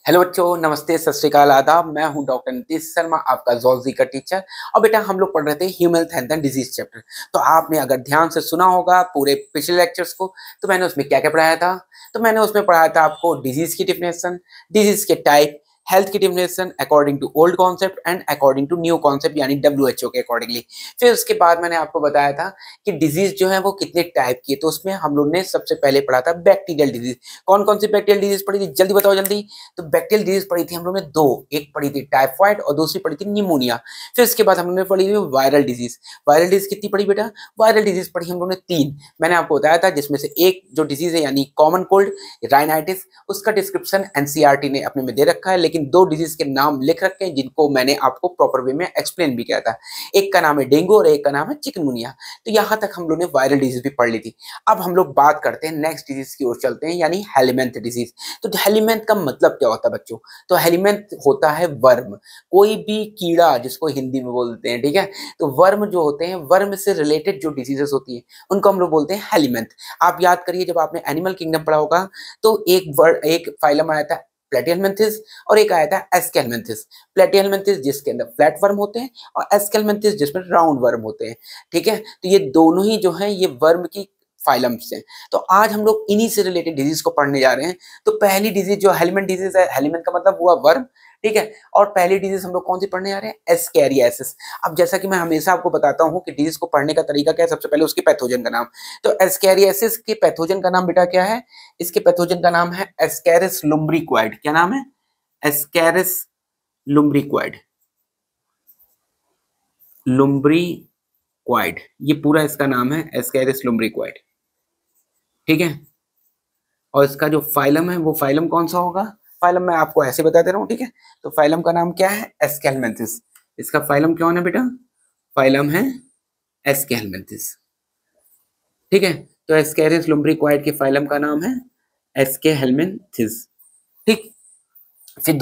Hello बच्चों, नमस्ते, सत श्री अकाल, आदाब। मैं हूं डॉक्टर नीतीश शर्मा, आपका जोलॉजी का टीचर। और बेटा हम लोग पढ़ रहे थे human health and disease chapter. तो आपने अगर ध्यान से सुना होगा पूरे पिछले लेक्चर्स को, तो मैंने उसमें क्या क्या पढ़ाया था। तो मैंने उसमें पढ़ाया था आपको डिजीज की डिफिनेशन, डिजीज के टाइप, हेल्थ की definition according to old concept and according to new concept, यानी WHO के अकॉर्डिंगली। फिर उसके बाद मैंने आपको बताया था कि डिजीज जो है वो कितने टाइप की है। तो उसमें हम लोग ने सबसे पहले पढ़ा था बैक्टीरियल डिजीज। कौन कौन सी बैक्टीरियल डिजीज पढ़ी थी, जल्दी बताओ जल्दी। तो बैक्टीरियल डिजीज पढ़ी थी हम लोग ने दो, एक पढ़ी थी टाइफाइड और दूसरी पढ़ी थी निमोनिया। फिर उसके बाद हम लोग ने पढ़ी थी वायरल डिजीज। वायरल डिजीज कितनी पढ़ी बेटा? वायरल डिजीज पढ़ी हम लोग ने तीन। मैंने आपको बताया था जिसमें से एक जो डिजीज है यानी कॉमन कोल्ड, राइनाइटिस, उसका डिस्क्रिप्शन एनसीईआरटी ने अपने में दे रखा है, लेकिन दो डिजीज के नाम लिख रखे हैं जिनको मैंने आपको प्रॉपर वे में एक्सप्लेन भी किया था। एक का नाम है डेंगू और एक का नाम है चिकनगुनिया। तो यहाँ तक हम लोग ने वायरल डिजीज भी पढ़ ली थी। अब हम लोग बात करते हैं नेक्स्ट डिजीज की ओर चलते हैं, यानी हेलिमेंथ डिजीज। तो हेलिमेंथ का मतलब क्या होता है बच्चों? तो हेलिमेंथ होता है वर्म, कोई भी कीड़ा जिसको हिंदी में बोलते हैं, ठीक है। तो वर्म जो होते हैं, वर्म से रिलेटेड जो डिजीजेस होती है उनको हम लोग बोलते हैं हेलिमेंथ। आप याद करिए जब आपने एनिमल किंगडम पढ़ा होगा तो एक फाइलम आया था प्लेटिहेलमिन्थेस और एक आया था एस्केलमिन्थेस। प्लेटिहेलमिन्थेस जिसके अंदर फ्लैट वर्म होते हैं और एस्केलमिन्थेस जिसमें राउंड वर्म होते हैं, ठीक है। तो ये दोनों ही जो है ये वर्म की फाइलम्स हैं। तो आज हम लोग इन्हीं से रिलेटेड डिजीज को पढ़ने जा रहे हैं। तो पहली डिजीज जो हेलिमेंथ डिजीज है, हेलिमेंथ का मतलब हुआ वर्म, ठीक है। और पहली डिजीज हम लोग कौन सी पढ़ने जा रहे हैं? एस्कैरियासिस। अब जैसा कि मैं हमेशा आपको बताता हूँ कि डिजीज को पढ़ने का तरीका क्या है, सबसे पहले उसके पैथोजन का नाम। तो एस्कैरियासिस के पैथोजन का नाम बेटा क्या है? इसके पैथोजन का नाम है एस्कैरिस लुम्ब्रिक्वाइड। क्या नाम है? एस्कैरिस लुम्ब्रिक्वाइड। लुम्ब्रिक्वाइड, ये पूरा इसका नाम है एस्कैरिस लुम्ब्रिक्वाइड, ठीक है। और इसका जो फाइलम है वो फाइलम कौन सा होगा? फाइलम मैं आपको ऐसे बता दे रहा हूँ, ठीक है। तो फाइलम का नाम क्या है? एस्केलमेंथिस। इसका फाइलम कौन है बेटा? फाइलम है एस्केलमेंथिस, ठीक है। तो एस्केरिस लुम्ब्रिक्वाइड के फाइलम का नाम है एस्केलमेंथिस, ठीक। फिर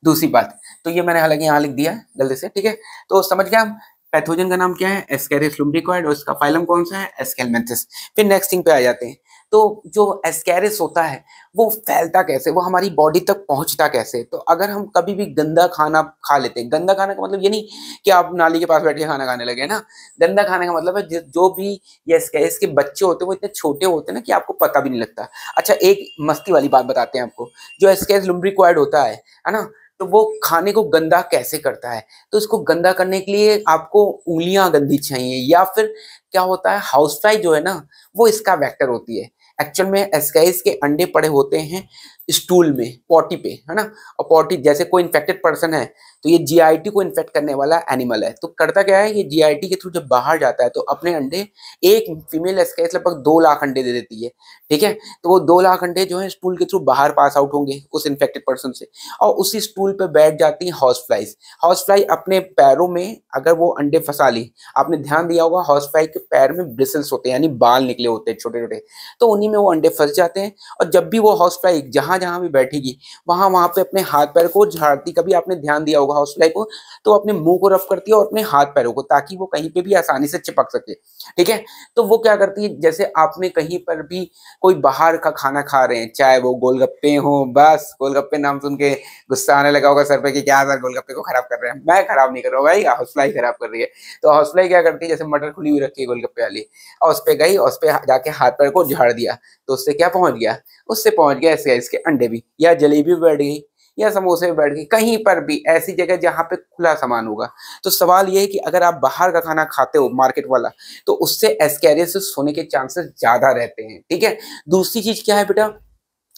दूसरी बात, तो ये मैंने हालांकि यहाँ लिख दिया है गलती से, ठीक है। तो समझ गया हम पैथोजन का नाम क्या है? एस्केरिस लुम्ब्रिक्वाइड और इसका फाइलम कौन सा है? एस्केलमेंथिस। फिर नेक्स्ट थिंग पे आ जाते हैं। तो जो एस्केरिस होता है वो फैलता कैसे, वो हमारी बॉडी तक पहुंचता कैसे? तो अगर हम कभी भी गंदा खाना खा लेते हैं, गंदा खाने का मतलब ये नहीं कि आप नाली के पास बैठ के खाना खाने लगे ना। गंदा खाने का मतलब है जो भी ये एस्केरिस के बच्चे होते हैं वो इतने छोटे होते हैं ना कि आपको पता भी नहीं लगता। अच्छा, एक मस्ती वाली बात बताते हैं आपको। जो एस्केरिस लुम्ब्रिक्वाइड होता है ना, तो वो खाने को गंदा कैसे करता है? तो इसको गंदा करने के लिए आपको उंगलियां गंदी चाहिए, या फिर क्या होता है, हाउस फ्लाई जो है ना वो इसका वेक्टर होती है। एक्चुअल में एस्केरिस के अंडे पड़े होते हैं स्टूल में, पॉटी पे, है ना। और पॉटी जैसे कोई इन्फेक्टेड पर्सन है तो ये जीआईटी को इन्फेक्ट करने वाला एनिमल है, तो करता क्या है, ये जीआईटी के थ्रू जब बाहर जाता है तो अपने अंडे, एक फीमेल एस्केरिस लगभग 2 लाख अंडे दे देती है, ठीक है। तो वो 2 लाख अंडे जो है स्टूल के थ्रू बाहर पास आउट होंगे उस इन्फेक्टेड पर्सन से, और उसी स्टूल पे बैठ जाती है हॉर्स फ्लाइज। हॉर्स फ्लाई अपने पैरों में अगर वो अंडे फंसा ली, आपने ध्यान दिया होगा हॉर्स फ्लाई के पैर में ब्रिसल्स होते हैं यानी बाल निकले होते हैं छोटे छोटे, तो उन्हीं में वो अंडे फंस जाते हैं। और जब भी वो हॉर्स फ्लाई जहां जहां भी बैठेगी वहां वहां पे अपने हाथ पैर को झाड़ती, कभी आपने ध्यान दिया होगा हॉर्स फ्लाई को, तो अपने मुंह को रफ करती है और अपने हाथ पैरों को, ताकि वो कहीं पे भी आसानी से चिपक सके, ठीक है। तो वो क्या करती है, जैसे आपने कहीं पर भी कोई बाहर का खाना खा रहे हैं, चाहे वो गोलगप्पे हो, बस गोलगप्पे नाम सुन के गुस्सा आने लगा होगा सर पे कि क्या सर गोलगप्पे को खराब कर रहे हैं। मैं खराब नहीं कर रहा हूँ भाई, हाउस फ्लाई खराब कर रही है। तो हाउस फ्लाई क्या करती है, जैसे मटर खुली हुई रखी है गोलगप्पे वाली, और उस पर गई और उस पर जाके हाथ पैर को झाड़ दिया, तो उससे क्या पहुंच गया? उससे पहुंच गया ऐसे इसके अंडे भी, या जलेबी भी बैठ गई, या समोसे में बैठ गई, कहीं पर भी ऐसी जगह जहां पे खुला सामान होगा। तो सवाल ये है कि अगर आप बाहर का खाना खाते हो मार्केट वाला, तो उससे एस्कैरियोसिस होने के चांसेस ज्यादा रहते हैं, ठीक है। दूसरी चीज क्या है बेटा?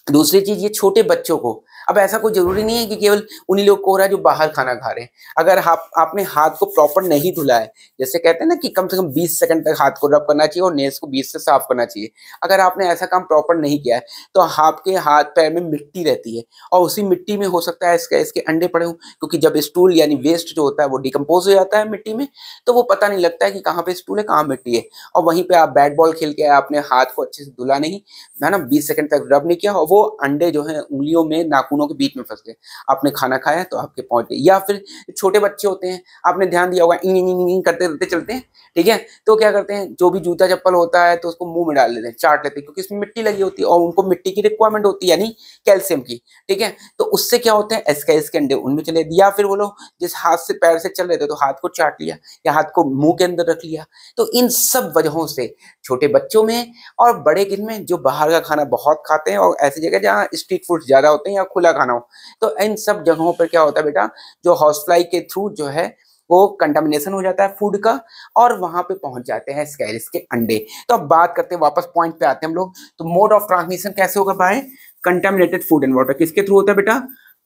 दूसरी चीज ये छोटे बच्चों को, अब ऐसा कोई जरूरी नहीं है कि केवल उन्हीं लोग को हो रहा है जो बाहर खाना खा रहे हैं। अगर आपने हाथ को प्रॉपर नहीं धुला है, जैसे कहते हैं ना कि कम से कम 20 सेकंड तक हाथ को रब करना चाहिए और नेल्स को 20 से साफ करना चाहिए, अगर आपने ऐसा काम प्रॉपर नहीं किया है तो आपके हाथ पैर में मिट्टी रहती है, और उसी मिट्टी में हो सकता है इसके अंडे पड़े हों, क्योंकि जब स्टूल यानी वेस्ट जो होता है वो डिकम्पोज हो जाता है मिट्टी में, तो वो पता नहीं लगता है कि कहाँ पे स्टूल है कहाँ मिट्टी है। और वहीं पे आप बैट बॉल खेल के आपने हाथ को अच्छे से धुला नहीं, है ना, 20 सेकंड तक रब नहीं किया, और वो अंडे जो है उंगलियों में नाखून नाखूनों के बीच में फंस गए, आपने खाना खाया तो आपके पहुंच गए। या फिर छोटे बच्चे होते हैं, आपने ध्यान दिया होगा, इंग इंग इंग इंग करते करते चलते हैं, ठीक है, तो क्या करते हैं, जो भी जूता चप्पल होता है तो उसको मुंह में डाल लेते हैं, चाट लेते हैं, क्योंकि इसमें मिट्टी लगी होती है और उनको मिट्टी की रिक्वायरमेंट होती है, यानी कैल्शियम की, ठीक है। तो उससे क्या होता है, एस्केरिस के अंडे उनमें चले। या फिर वो लोग जिस हाथ से पैर से चल रहे थे तो हाथ को चाट लिया या हाथ को मुंह के अंदर रख लिया। तो इन सब वजहों से छोटे बच्चों में और बड़े गिन जो बाहर का खाना बहुत खाते हैं और ऐसी जगह जहाँ स्ट्रीट फूड ज्यादा होते हैं या खुला खाना हो, तो इन सब जगहों पर क्या होता है बेटा, जो हाउस फ्लाई के थ्रू जो है वो कंटामिनेशन हो जाता है फूड का और वहां पे पहुंच जाते हैं एस्केरिस के अंडे। तो अब बात करते हैं, वापस पॉइंट पे आते हैं हम लोग। तो मोड ऑफ ट्रांसमिशन कैसे होगा, by contaminated food and water. किसके थ्रू होता है बेटा,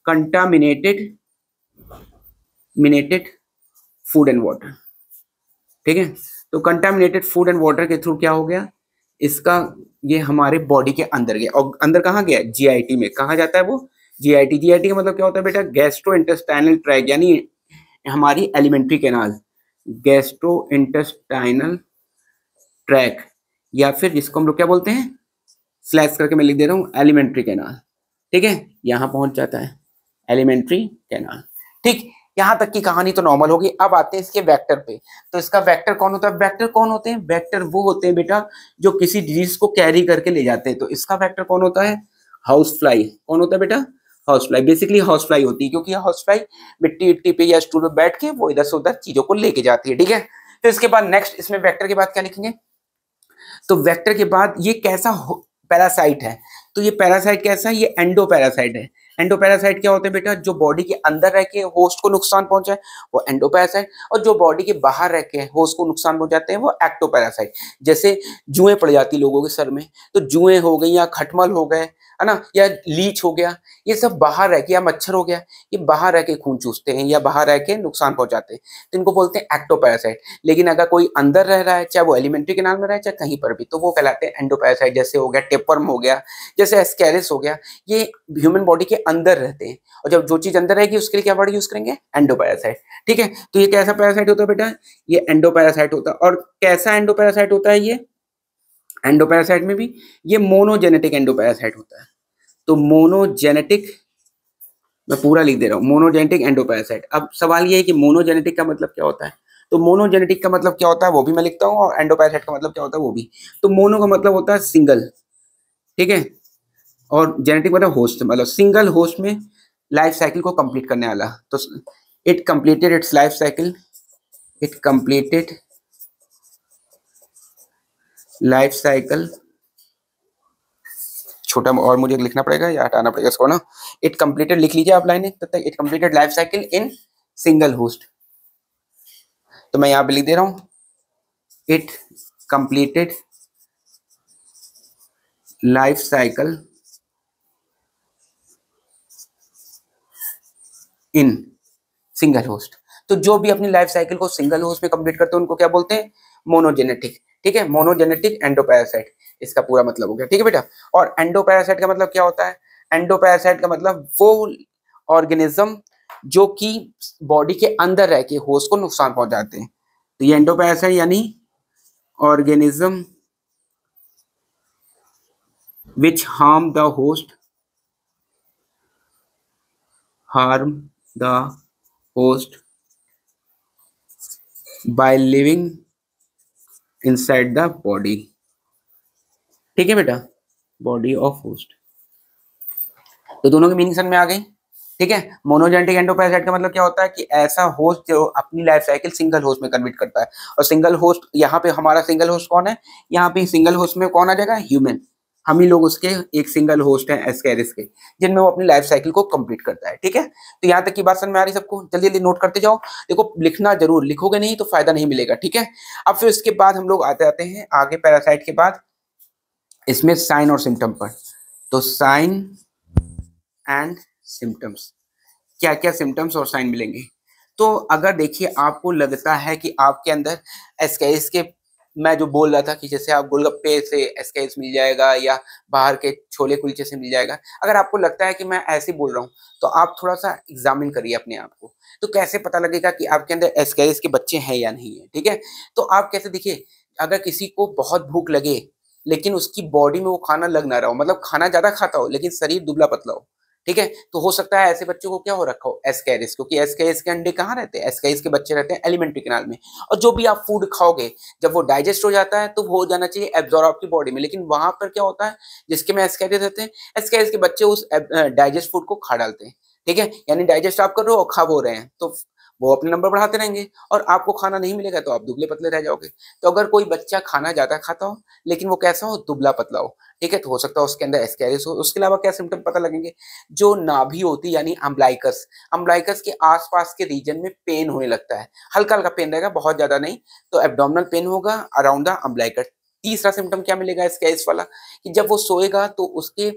कंटामिनेटेड फूड एंड वाटर, ठीक है। तो कंटामिनेटेड फूड एंड वाटर के थ्रू क्या हो गया, इसका ये हमारे बॉडी के अंदर गया। और अंदर कहाँ गया, जीआईटी में। कहाँ जाता है वो, जीआईटी। जीआईटी का मतलब क्या होता है बेटा, गैस्ट्रो इंटेस्टाइनल ट्रैक, यानी हमारी alimentary canal, gastro intestinal tract, या फिर जिसको हम लोग क्या बोलते हैं, स्लैश करके मैं लिख दे रहा हूँ, एलिमेंट्री कैनाल, ठीक है, यहाँ पहुंच जाता है एलिमेंट्री कैनाल, ठीक। यहाँ तक की कहानी तो नॉर्मल होगी। अब आते हैं इसके वेक्टर पे। तो इसका वेक्टर कौन होता है, वेक्टर कौन होते हैं, वेक्टर वो होते हैं बेटा जो किसी डिजीज को कैरी करके ले जाते हैं। तो इसका वेक्टर कौन होता है, हाउस फ्लाई। कौन होता है बेटा, house fly. Basically house fly होती है, क्योंकि हाउस फ्लाई मिट्टी इट्टी पे या स्टूल पे बैठ के वो इधर से उधर चीजों को लेके जाती है, ठीक है। तो इसके बाद नेक्स्ट इसमें वेक्टर के बाद क्या लिखेंगे, तो वेक्टर के बाद ये कैसा पैरासाइट है, तो ये पैरासाइट कैसा है, ये एंडो पैरासाइट है। एंडो पैरासाइट क्या होते हैं बेटा, जो बॉडी के अंदर रह के होस्ट को नुकसान पहुंचाए वो एंडो पैरासाइट, और जो बॉडी के बाहर रह के होस्ट को नुकसान पहुंचाते हैं वो एक्टो पैरासाइट। जैसे जुएं पड़ जाती लोगों के सर में, तो जुएं हो गई या खटमल हो गए, है ना, या लीच हो गया, ये सब बाहर रह के, या मच्छर हो गया, ये बाहर रह के खून चूसते हैं या बाहर रह के नुकसान पहुंचाते हैं, तो इनको बोलते हैं एक्टोपैरासाइट। लेकिन अगर कोई अंदर रह रहा है, चाहे वो एलिमेंट्री के नाम में रहे चाहे कहीं पर भी, तो वो कहलाते हैं एंडोपैरासाइट। जैसे हो गया टेपवर्म हो गया, जैसे एस्केरिस हो गया, ये ह्यूमन बॉडी के अंदर रहते हैं, और जब जो चीज अंदर रहेगी उसके लिए क्या वर्ड यूज करेंगे, एंडोपैरासाइट, ठीक है। तो ये कैसा पैरासाइट होता है बेटा, ये एंडोपैरासाइट होता है। और कैसा एंडोपैरासाइट होता है ये, एंडोपैरासाइट में भी ये मोनोजेनेटिक एंडोपैरासाइट होता है। तो मोनोजेनेटिक, मैं पूरा लिख दे रहा हूँ, मोनोजेनेटिक एंडोपैरासाइट। अब सवाल ये है कि मोनोजेनेटिक का मतलब क्या होता है, तो मोनोजेनेटिक का मतलब क्या होता है वो भी मैं लिखता हूँ, और एंडोपैरासाइट का मतलब क्या होता है वो भी। तो मोनो का मतलब होता है सिंगल, ठीक है, और जेनेटिक मतलब होस्ट, मतलब सिंगल होस्ट में लाइफ साइकिल को कंप्लीट करने वाला। तो it completed it's life cycle, it completed life cycle, छोटा और मुझे लिखना पड़ेगा या हटाना पड़ेगा इसको ना, इट कंप्लीटेड लिख लीजिए आप लाइन तब तक, it completed life cycle in single host. तो मैं यहाँ पे लिख दे रहा हूँ, it completed life cycle in single host. तो जो भी अपनी लाइफ साइकिल को सिंगल होस्ट में कंप्लीट करते हैं उनको क्या बोलते हैं, मोनोजेनेटिक, ठीक है, मोनोजेनेटिक एंडोपैरासाइट, इसका पूरा मतलब हो गया, ठीक है बेटा। और एंडोपैरासाइट का मतलब क्या होता है, एंडोपैरासाइट का मतलब वो ऑर्गेनिज्म जो कि बॉडी के अंदर रह के होस्ट को नुकसान पहुंचाते हैं। तो ये एंडोपैरासाइट यानी organism which harm the host, harm the host by living inside the body, ठीक है बेटा, बॉडी ऑफ होस्ट। तो दोनों की मीनिंग समझ में आ गई, ठीक है। मोनोजेनेटिक एंडोपैरासाइट का मतलब क्या होता है कि ऐसा होस्ट जो अपनी लाइफ साइकिल सिंगल होस्ट में कन्वर्ट करता है। और सिंगल होस्ट, यहाँ पे हमारा सिंगल होस्ट कौन है, यहाँ पे सिंगल होस्ट में कौन आ जाएगा, ह्यूमन। हम ही लोग उसके एक सिंगल होस्ट हैं एस्केरिस के, जिनमें वो अपनी लाइफ साइकिल को कंप्लीट करता है, ठीक है। तो यहाँ तक की बात समझ में आ रही सबको, जल्दी जल्दी नोट करते जाओ। देखो लिखना जरूर, लिखोगे नहीं तो फायदा नहीं मिलेगा, ठीक है। अब फिर इसके बाद हम लोग आते हैं आगे पैरासाइट के बाद इसमें साइन और सिम्टम पर। तो साइन एंड सिम्टम्स, क्या क्या सिम्टम्स और साइन मिलेंगे। तो अगर देखिए आपको लगता है कि आपके अंदर एस्केरिस के, मैं जो बोल रहा था कि जैसे आप गोलगप्पे से एस्केरिस मिल जाएगा या बाहर के छोले कुलचे से मिल जाएगा, अगर आपको लगता है कि मैं ऐसे बोल रहा हूँ तो आप थोड़ा सा एग्जामिन करिए अपने आप को। तो कैसे पता लगेगा कि आपके अंदर एस्केरिस के बच्चे हैं या नहीं है, ठीक है। तो आप कैसे देखिए, अगर किसी को बहुत भूख लगे लेकिन उसकी बॉडी में वो खाना लग ना रहा हो, मतलब खाना ज्यादा खाता हो लेकिन शरीर दुबला पतला हो, ठीक है। तो हो सकता है ऐसे बच्चों को क्या हो रखा हो, एस्कैरिस, क्योंकि एस्कैरिस के अंडे कहाँ रहते हैं, एस्कैरिस के बच्चे रहते हैं एलिमेंट्री कैनाल में। और जो भी आप फूड खाओगे जब वो डाइजेस्ट हो जाता है तो वो हो जाना चाहिए एब्जॉर्ब आपकी बॉडी में, लेकिन वहां पर क्या होता है, जिसके में एस्कैरिस रहते हैं, एस्कैरिस के बच्चे उस डाइजेस्ट फूड को खा डालते हैं। ठीक है, यानी डाइजेस्ट आप कर रहे हो और खा वो रहे हैं, तो वो अपने नंबर बढ़ाते रहेंगे और आपको खाना नहीं मिलेगा तो आप दुबले पतले रह जाओगे। तो अगर कोई बच्चा खाना ज्यादा खाता हो लेकिन वो कैसा हो, दुबला पतला हो, ठीक है, तो हो सकता है उसके अंदर एस्कैरिस हो। उसके अलावा क्या सिम्टम पता लगेंगे, जो नाभि होती है यानी अम्बलाइकस, अम्बलाइकस के आसपास के रीजन में पेन होने लगता है, हल्का हल्का पेन रहेगा, बहुत ज्यादा नहीं, तो एब्डोमिनल पेन होगा अराउंड द अम्बलाइकस। तीसरा सिम्टम क्या मिलेगा एस्कैरिस वाला, कि जब वो सोएगा तो उसके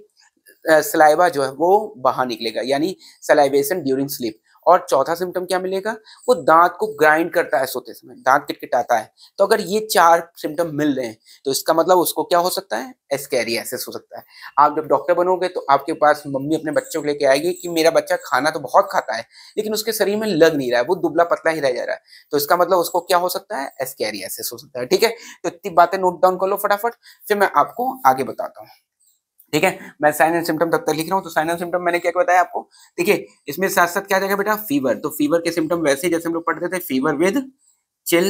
सलाइवा जो है वो बाहर निकलेगा, यानी सलाइवेशन ड्यूरिंग स्लीप। और चौथा सिम्टम क्या मिलेगा, वो दांत को ग्राइंड करता है सोते समय, दांत किटकिटाता है। तो अगर ये 4 सिम्टम मिल रहे हैं तो इसका मतलब उसको क्या हो सकता है, एस्कैरियासिस हो सकता है। आप जब डॉक्टर बनोगे तो आपके पास मम्मी अपने बच्चों को लेके आएगी कि मेरा बच्चा खाना तो बहुत खाता है लेकिन उसके शरीर में लग नहीं रहा है, वो दुबला पतला ही रह जा रहा है, तो इसका मतलब उसको क्या हो सकता है, एस्कैरियासिस हो सकता है। ठीक है, तो इतनी बातें नोट डाउन कर लो फटाफट, फिर मैं आपको आगे बताता हूँ। ठीक है, मैं साइन एंड सिम्टम तब तक लिख रहा हूँ। तो साइन एंड सिम्टम मैंने क्या बताया आपको, देखिए इसमें साथ साथ क्या जाएगा बेटा, फीवर। तो फीवर के सिम्टम वैसे जैसे हम लोग पढ़ते थे, फीवर विद चिल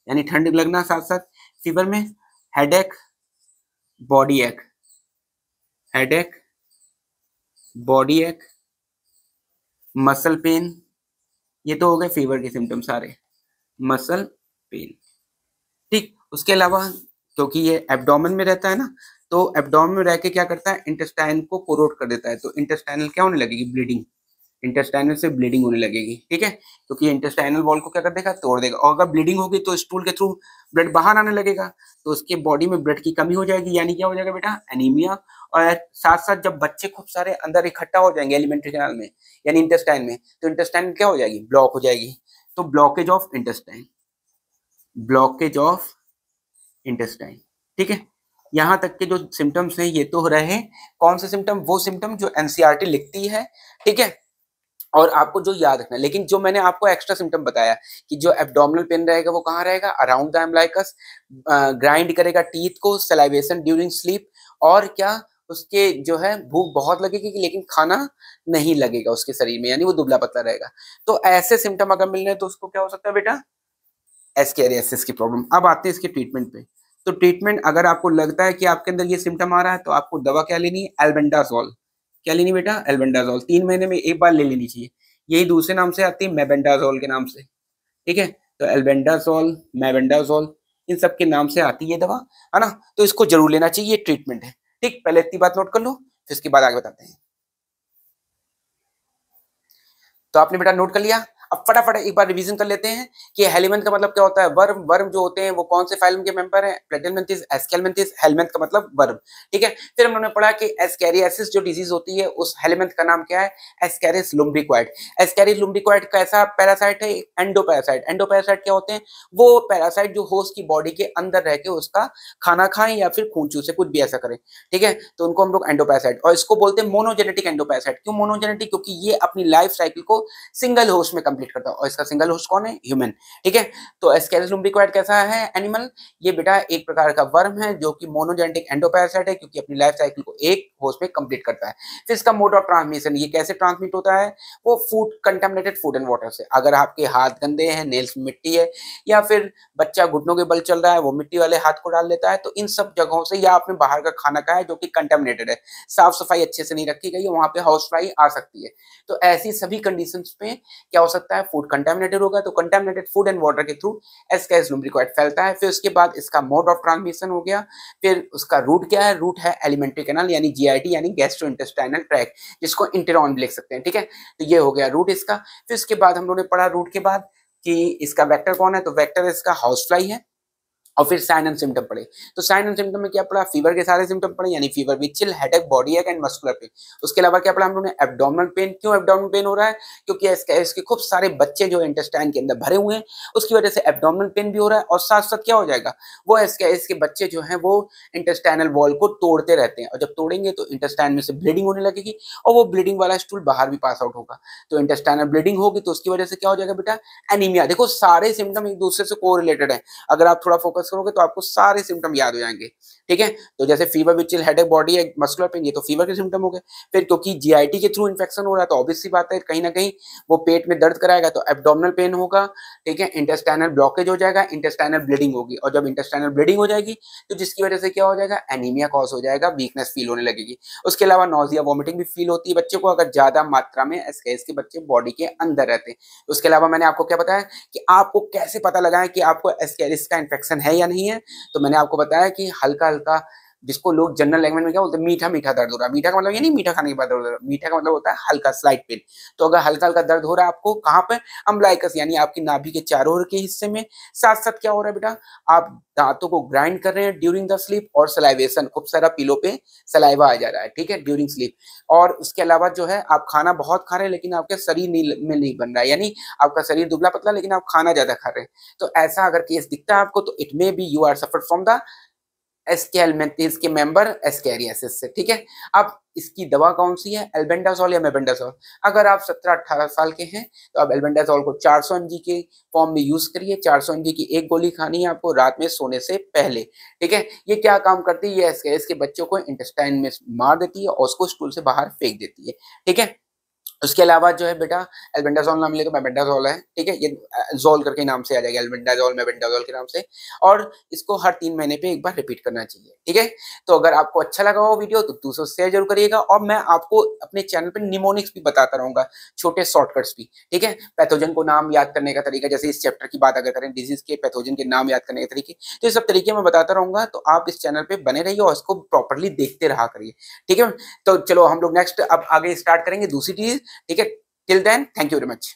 यानी ठंड लगना, साथ साथ फीवर में हेडेक, बॉडी एक, हेडेक, बॉडी एक, मसल पेन, ये तो हो गए फीवर के सिम्टम सारे, मसल पेन। ठीक, उसके अलावा क्योंकि ये एब्डोमेन में रहता है ना, तो एब्डोमेन में रह के क्या करता है, इंटेस्टाइन को कोरोड कर देता है, तो इंटेस्टाइनल क्या होने लगेगी, ब्लीडिंग, इंटेस्टाइनल से ब्लीडिंग होने लगेगी। ठीक है, क्योंकि इंटेस्टाइनल वॉल को क्या कर देगा, तोड़ देगा, और अगर ब्लीडिंग होगी तो स्टूल के थ्रू ब्लड बाहर आने लगेगा, तो उसके बॉडी में ब्लड की कमी हो जाएगी, यानी क्या हो जाएगा बेटा, एनीमिया। और साथ साथ जब बच्चे खूब सारे अंदर इकट्ठा हो जाएंगे एलिमेंट्री कैनाल में यानी इंटेस्टाइन में, तो इंटेस्टाइन क्या हो जाएगी, ब्लॉक हो जाएगी, तो blockage of intestine, blockage of intestine. ठीक है, यहां तक के जो सिम्टम्स हैं ये तो हो रहे हैं, कौन से सिम्टम, वो सिम्टम जो एनसीईआरटी लिखती है। ठीक है, और आपको जो याद रखना है, लेकिन जो मैंने आपको एक्स्ट्रा सिम्टम बताया कि जो एब्डोमिनल पेन रहेगा वो कहाँ रहेगा, अराउंड द अम्बलाइकस, ग्राइंड करेगा टीथ को, सलाइवेशन ड्यूरिंग स्लीप, और क्या उसके जो है भूख बहुत लगेगी लेकिन खाना नहीं लगेगा उसके शरीर में, यानी वो दुबला पतला रहेगा। तो ऐसे सिम्टम अगर मिल रहे हैं तो उसको क्या हो सकता है बेटा, एस्कैरियासिस की प्रॉब्लम। अब आते हैं इसके ट्रीटमेंट पे। तो ट्रीटमेंट, अगर आपको लगता है कि आपके अंदर ये सिम्टम आ रहा है तो आपको दवा क्या लेनी है, एल्बेंडाजोल। क्या लेनी बेटा, एल्बेंडाजोल, 3 महीने में एक बार ले लेनी चाहिए। यही दूसरे नाम से आती है मेबेंडाजोल के नाम से। ठीक है, तो एल्बेंडाजोल, मेबेंडाजोल, इन सब के नाम से आती है दवा, है ना। तो इसको जरूर लेना चाहिए, ये ट्रीटमेंट है। ठीक, पहले इतनी बात नोट कर लो, फिर इसके बाद आगे बताते हैं। तो आपने बेटा नोट कर लिया। अब फटाफट एक बार रिवीजन कर लेते हैं कि हेलिमेंथ का मतलब क्या होता है, वर्म। वर्म जो होते हैं वो कौन से फाइलम के मेंबर हैं, प्लेटिनमेंथिस, एस्केलमेंथिस, हेलमेंथ का मतलब वर्म। ठीक है, फिर हमने पढ़ा कि एस्कैरियासिस जो डिजीज होती है उस हेलिमेंथ का नाम क्या है, एस्कैरिस लुम्ब्रिक्वाइड। एस्कैरिस लुम्ब्रिक्वाइड कैसा पैरासाइट है, एंडोपैरासाइट। एंडोपैरासाइट क्या होते हैं, वो पैरासाइट जो होस्ट की बॉडी के अंदर रह के उसका खाना खाएं या फिर खून चूसे, कुछ भी ऐसा करें। ठीक है, तो उनको हम लोग एंडोपैरासाइट, और इसको बोलते हैं मोनोजेनेटिक एंडोपैरासाइट। क्यों मोनोजेनेटिक, क्योंकि ये अपनी लाइफ साइकिल को सिंगल होस्ट में कंप्लीट करता है, और इसका सिंगल होस्ट कौन है, ह्यूमन। ठीक है, तो एस्कैरिस लुम्ब्रिक्वाइड कैसा है एनिमल, ये बेटा एक प्रकार का वर्म है जो कि मोनोजेनेटिक एंडोपैरासाइट है, क्योंकि अपनी लाइफ साइकिल को एक होस्ट में कंप्लीट करता है। फिर इसका मोड ऑफ ट्रांसमिशन, ये कैसे ट्रांसमिट होता है, वो food, contaminated food and water से। अगर आपके हाथ गंदे हैं, नेल्स में मिट्टी है, या फिर बच्चा घुटनों के बल चल रहा है, वो मिट्टी वाले हाथ को डाल लेता है, तो इन सब जगहों से, या आपने बाहर का खाना खाया है जो कि कंटामिनेटेड है, साफ सफाई अच्छे से नहीं रखी गई है, वहां पे हाउस फ्लाई आ सकती है। तो ऐसी सभी कंडीशंस पे क्या हो सकता है, फूड कंटामिनेटेड होगा, तो कंटामिनेटेड फूड एंड वाटर के थ्रू एस्कैरिस लुम्ब्रिक्वाइड फैलता है। फिर उसके बाद इसका मोड ऑफ ट्रांसमिशन हो गया। फिर उसका रूट क्या है, रूट है एलिमेंट्री कैनाल यानी जीआईटी यानी गैस्ट्रोइंटेस्टाइनल ट्रैक्ट, जिसको इंटेरॉन भी लिख सकते हैं। ठीक है, तो ये हो गया रूट इसका। फिर उसके बाद हम लोगों ने पढ़ा रूट के बाद कि इसका वेक्टर कौन है, तो वेक्टर इसका हाउस फ्लाई है। और फिर साइन एंड सिम्टम पढ़े, तो साइन एंड सिम्टम में क्या पढ़ा, फीवर के सारे सिम्टम पढ़े, यानी fever with chill, headache, body एक एंड मस्कुलर पेन। उसके अलावा क्या पढ़ा हम लोगों ने, एब्डोमिनल पेन। क्यों एब्डोमिनल पेन हो रहा है, क्योंकि इसके खूब सारे बच्चे जो इंटेस्टाइन के अंदर भरे हुए हैं, उसकी वजह से एब्डोमिनल पेन भी हो रहा है। और साथ साथ क्या हो जाएगा, वो इसके बच्चे जो है वो इंटेस्टाइनल वॉल को तोड़ते रहते हैं, और जब तोड़ेंगे तो इंटेस्टाइन में से ब्लीडिंग होने लगेगी, और वो ब्लीडिंग वाला स्टूल बाहर भी पास आउट होगा। तो इंटेस्टाइनल ब्लीडिंग होगी तो उसकी वजह से क्या हो जाएगा बेटा, एनीमिया। देखो सारे सिम्टम एक दूसरे से कोरिलेटेड है, अगर आप थोड़ा फोकस करोगे तो आपको सारे सिम्टम याद हो जाएंगे। ठीक है। तो जैसे fever which will headache body है मस्कुलर पेन, ये तो फीवर के सिम्टम हो गए। फिर क्योंकि जीआईटी के थ्रू इन्फेक्शन हो रहा है तो ऑब्वियस सी बात है कहीं ना कहीं वो पेट में दर्द कराएगा, तो एब्डोमिनल पेन होगा, ठीक है। इंटेस्टाइनल ब्लॉकेज हो जाएगा, इंटेस्टाइनल ब्लीडिंग होगी, और जब इंटेस्टाइनल ब्लीडिंग हो जाएगी तो जिसकी वजह से क्या हो जाएगा, एनीमिया कॉज हो जाएगा, वीकनेस फील होने लगेगी। उसके अलावा नोजिया वॉमिटिंग भी फील होती है बच्चे को अगर ज्यादा मात्रा में एसकेएस के बच्चे बॉडी के अंदर रहते हैं। उसके अलावा मैंने आपको क्या बताया कि आपको कैसे पता लगाएं कि आपको एसकेएस का इन्फेक्शन है या नहीं है। तो मैंने आपको बताया कि हल्का हल्का, जिसको लोग जनरल लैंग्वेज में क्या बोलते हैं, मीठा मीठा दर्द हो रहा है। मीठा का मतलब ये नहीं मीठा खाने के बाद दर्द हो रहा है, मीठा का मतलब होता है हल्का स्लाइट पेन। तो अगर हल्का हल्का दर्द हो रहा है आपको कहाँ पे, अम्बलाइकस यानी आपकी नाभि के चारों ओर के हिस्से में, साथ साथ क्या हो रहा है बेटा, आप दांतों को ग्राइंड कर रहे हैं ड्यूरिंग द स्लीप, और सलाइवेशन, खूब सारा पिलो पे सलाइवा आ जा रहा है, ठीक है, ड्यूरिंग स्लीप। और उसके अलावा जो है आप खाना बहुत खा रहे हैं लेकिन आपके शरीर में नहीं बन रहा है, यानी आपका शरीर दुबला पतला लेकिन आप खाना ज्यादा खा रहे हैं। तो ऐसा अगर केस दिखता है आपको तो it may be you are suffer from the aschelminthes के मेंबर एस्केरियासिस से, ठीक है। अब इसकी दवा कौन सी है, एल्बेंडाजोल या मेबेंडाजोल। अगर आप 17-18 साल के हैं तो आप एल्बेंडाजोल को 400 mg के फॉर्म में यूज करिए। 400 mg की एक गोली खानी है आपको रात में सोने से पहले, ठीक है। ये क्या काम करती है, ये एस्केरियासिस के बच्चों को इंटेस्टाइन में मार देती है और उसको स्टूल से बाहर फेंक देती है, ठीक है। उसके अलावा जो है बेटा, एल्बेंडाजोल नाम ले तो मेबेंडाजोल है, ठीक है, ये जोल करके नाम से आ जाएगा, एल्बेंडाजोल मेबेंडाजोल के नाम से। और इसको हर 3 महीने पे एक बार रिपीट करना चाहिए, ठीक है। तो अगर आपको अच्छा लगा हो वीडियो तो दूसरों से शेयर जरूर करिएगा, और मैं आपको अपने चैनल पे निमोनिक्स भी बताता रहूंगा, छोटे शॉर्टकट्स भी, ठीक है। पैथोजन को नाम याद करने का तरीका, जैसे इस चैप्टर की बात अगर करें डिजीज के पैथोजन के नाम याद करने के तरीके, तो ये सब तरीके मैं बताता रहूंगा। तो आप इस चैनल पे बने रहिए और इसको प्रॉपरली देखते रहा करिए, ठीक है। तो चलो हम लोग नेक्स्ट अब आगे स्टार्ट करेंगे दूसरी चीज, ठीक है। Till then thank you very much.